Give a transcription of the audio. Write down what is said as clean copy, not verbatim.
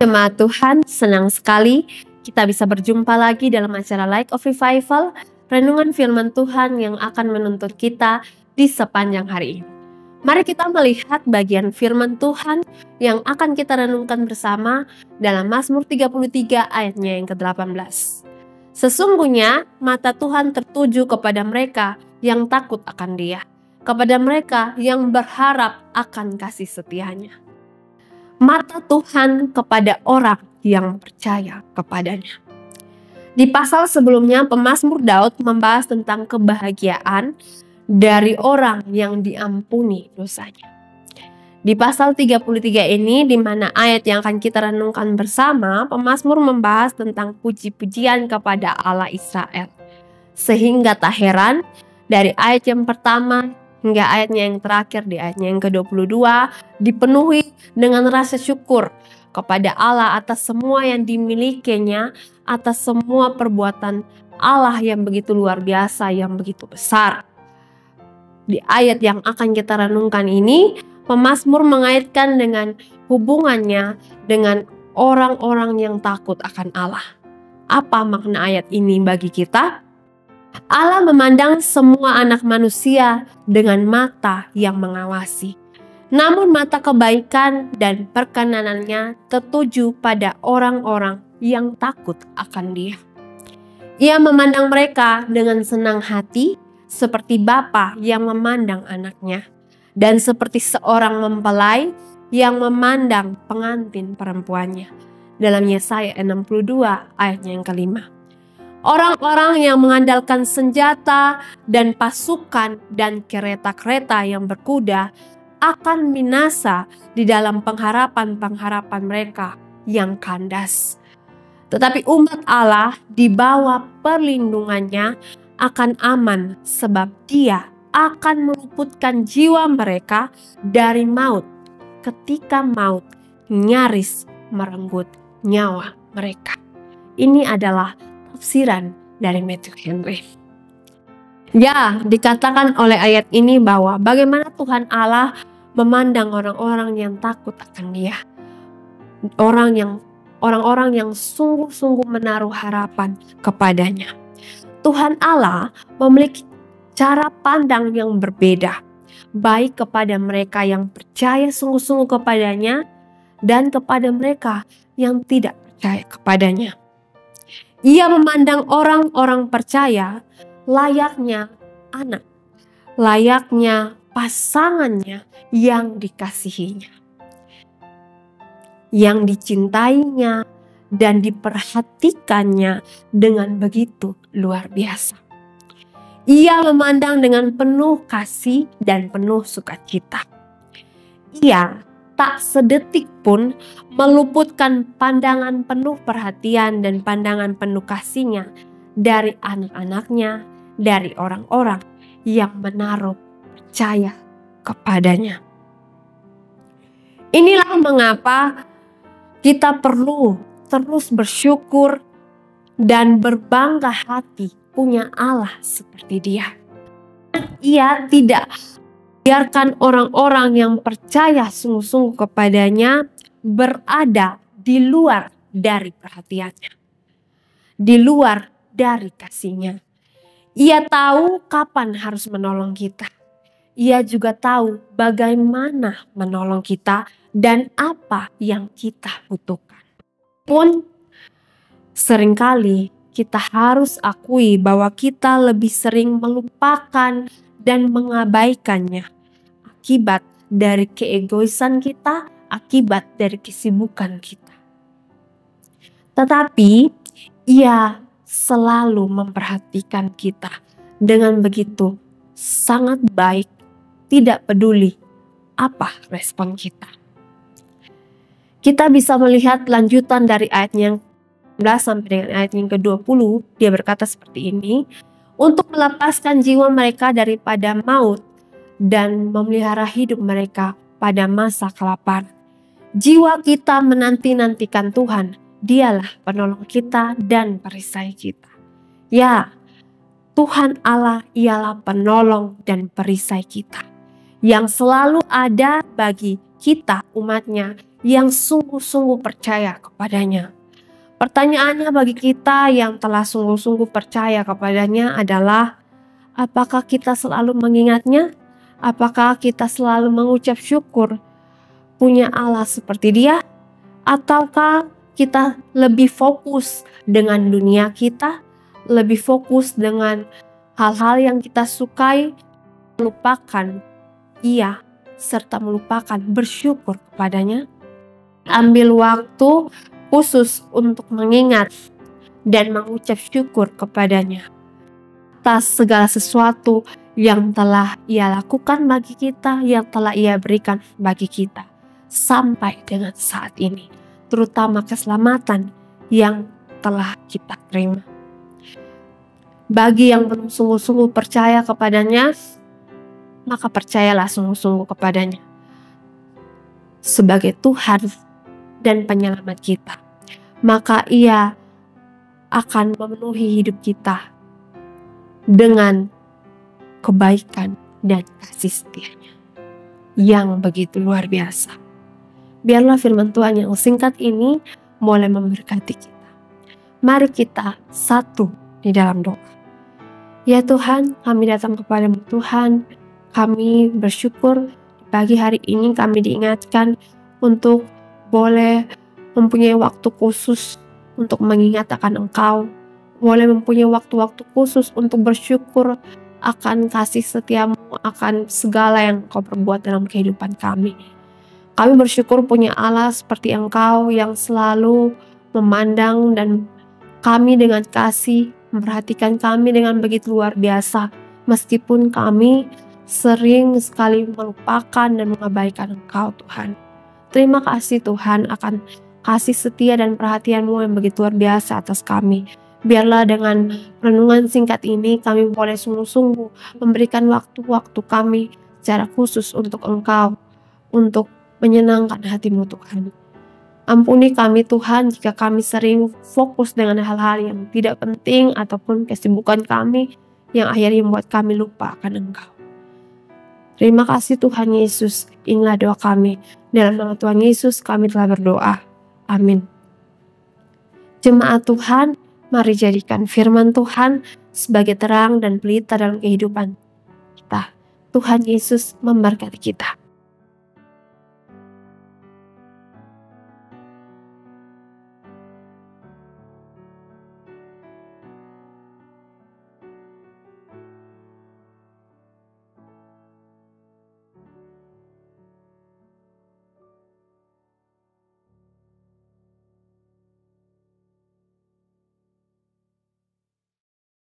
Jemaat Tuhan, senang sekali kita bisa berjumpa lagi dalam acara Light of Revival, renungan firman Tuhan yang akan menuntun kita di sepanjang hari ini. Mari kita melihat bagian firman Tuhan yang akan kita renungkan bersama dalam Mazmur 33 ayatnya yang ke-18. Sesungguhnya mata Tuhan tertuju kepada mereka yang takut akan Dia, kepada mereka yang berharap akan kasih setianya. Mata Tuhan kepada orang yang percaya kepadanya. Di pasal sebelumnya, pemazmur Daud membahas tentang kebahagiaan dari orang yang diampuni dosanya. Di pasal 33 ini, di mana ayat yang akan kita renungkan bersama, pemazmur membahas tentang puji-pujian kepada Allah Israel. Sehingga tak heran, dari ayat yang pertama hingga ayatnya yang terakhir, di ayatnya yang ke-22, dipenuhi dengan rasa syukur kepada Allah atas semua yang dimilikinya, atas semua perbuatan Allah yang begitu luar biasa, yang begitu besar. Di ayat yang akan kita renungkan ini, pemazmur mengaitkan dengan hubungannya dengan orang-orang yang takut akan Allah. Apa makna ayat ini bagi kita? Allah memandang semua anak manusia dengan mata yang mengawasi. Namun mata kebaikan dan perkenanannya tertuju pada orang-orang yang takut akan Dia. Ia memandang mereka dengan senang hati, seperti bapa yang memandang anaknya, dan seperti seorang mempelai yang memandang pengantin perempuannya. Dalam Yesaya 62 ayatnya yang ke-5. Orang-orang yang mengandalkan senjata dan pasukan dan kereta-kereta yang berkuda akan binasa di dalam pengharapan-pengharapan mereka yang kandas. Tetapi umat Allah di bawah perlindungannya akan aman, sebab Dia akan meluputkan jiwa mereka dari maut ketika maut nyaris merenggut nyawa mereka. Ini adalah tafsiran dari Matthew Henry. Ya, dikatakan oleh ayat ini bahwa bagaimana Tuhan Allah memandang orang-orang yang takut akan Dia. Orang-orang yang sungguh-sungguh menaruh harapan kepadanya. Tuhan Allah memiliki cara pandang yang berbeda, baik kepada mereka yang percaya sungguh-sungguh kepadanya dan kepada mereka yang tidak percaya kepadanya. Ia memandang orang-orang percaya layaknya anak, layaknya pasangannya yang dikasihinya, yang dicintainya dan diperhatikannya dengan begitu luar biasa. Ia memandang dengan penuh kasih dan penuh sukacita. Ia tak sedetik pun meluputkan pandangan penuh perhatian dan pandangan penuh kasihnya dari anak-anaknya, dari orang-orang yang menaruh percaya kepadanya. Inilah mengapa kita perlu terus bersyukur dan berbangga hati punya Allah seperti Dia. Ia tidak biarkan orang-orang yang percaya sungguh-sungguh kepadanya berada di luar dari perhatiannya, di luar dari kasihnya. Ia tahu kapan harus menolong kita. Ia juga tahu bagaimana menolong kita dan apa yang kita butuhkan. Pun seringkali kita harus akui bahwa kita lebih sering melupakan dan mengabaikannya akibat dari keegoisan kita, akibat dari kesibukan kita. Tetapi Ia selalu memperhatikan kita dengan begitu sangat baik, tidak peduli apa respon kita. Kita bisa melihat lanjutan dari ayatnya yang 19 sampai dengan ayat yang ke-20, Dia berkata seperti ini, untuk melepaskan jiwa mereka daripada maut dan memelihara hidup mereka pada masa kelaparan. Jiwa kita menanti-nantikan Tuhan, Dialah penolong kita dan perisai kita. Ya, Tuhan Allah ialah penolong dan perisai kita, yang selalu ada bagi kita umatnya yang sungguh-sungguh percaya kepadanya. Pertanyaannya bagi kita yang telah sungguh-sungguh percaya kepadanya adalah, apakah kita selalu mengingatnya? Apakah kita selalu mengucap syukur punya Allah seperti Dia? Ataukah kita lebih fokus dengan dunia kita, lebih fokus dengan hal-hal yang kita sukai, melupakan Ia serta melupakan bersyukur kepadanya? Ambil waktu khusus untuk mengingat dan mengucap syukur kepadanya atas segala sesuatu yang telah Ia lakukan bagi kita, yang telah Ia berikan bagi kita sampai dengan saat ini, terutama keselamatan yang telah kita terima. Bagi yang belum sungguh-sungguh percaya kepadanya, maka percayalah sungguh-sungguh kepadanya sebagai Tuhan dan penyelamat kita. Maka Ia akan memenuhi hidup kita dengan kebaikan dan kasih setia-Nya yang begitu luar biasa. Biarlah firman Tuhan yang singkat ini boleh memberkati kita. Mari kita satu di dalam doa. Ya Tuhan, kami datang kepadamu Tuhan. Kami bersyukur pagi hari ini kami diingatkan untuk boleh mempunyai waktu khusus untuk mengingat akan Engkau, boleh mempunyai waktu-waktu khusus untuk bersyukur akan kasih setiamu, akan segala yang Engkau perbuat dalam kehidupan kami. Kami bersyukur punya Allah seperti Engkau yang selalu memandang dan kami dengan kasih, memperhatikan kami dengan begitu luar biasa, meskipun kami sering sekali melupakan dan mengabaikan Engkau Tuhan. Terima kasih Tuhan akan kasih setia dan perhatian-Mu yang begitu luar biasa atas kami. Biarlah dengan renungan singkat ini kami boleh sungguh-sungguh memberikan waktu-waktu kami secara khusus untuk Engkau, untuk menyenangkan hati-Mu Tuhan. Ampuni kami Tuhan jika kami sering fokus dengan hal-hal yang tidak penting ataupun kesibukan kami yang akhirnya membuat kami lupa akan Engkau. Terima kasih Tuhan Yesus, inilah doa kami. Dalam nama Tuhan Yesus kami telah berdoa. Amin. Jemaat Tuhan, mari jadikan firman Tuhan sebagai terang dan pelita dalam kehidupan kita. Tuhan Yesus memberkati kita.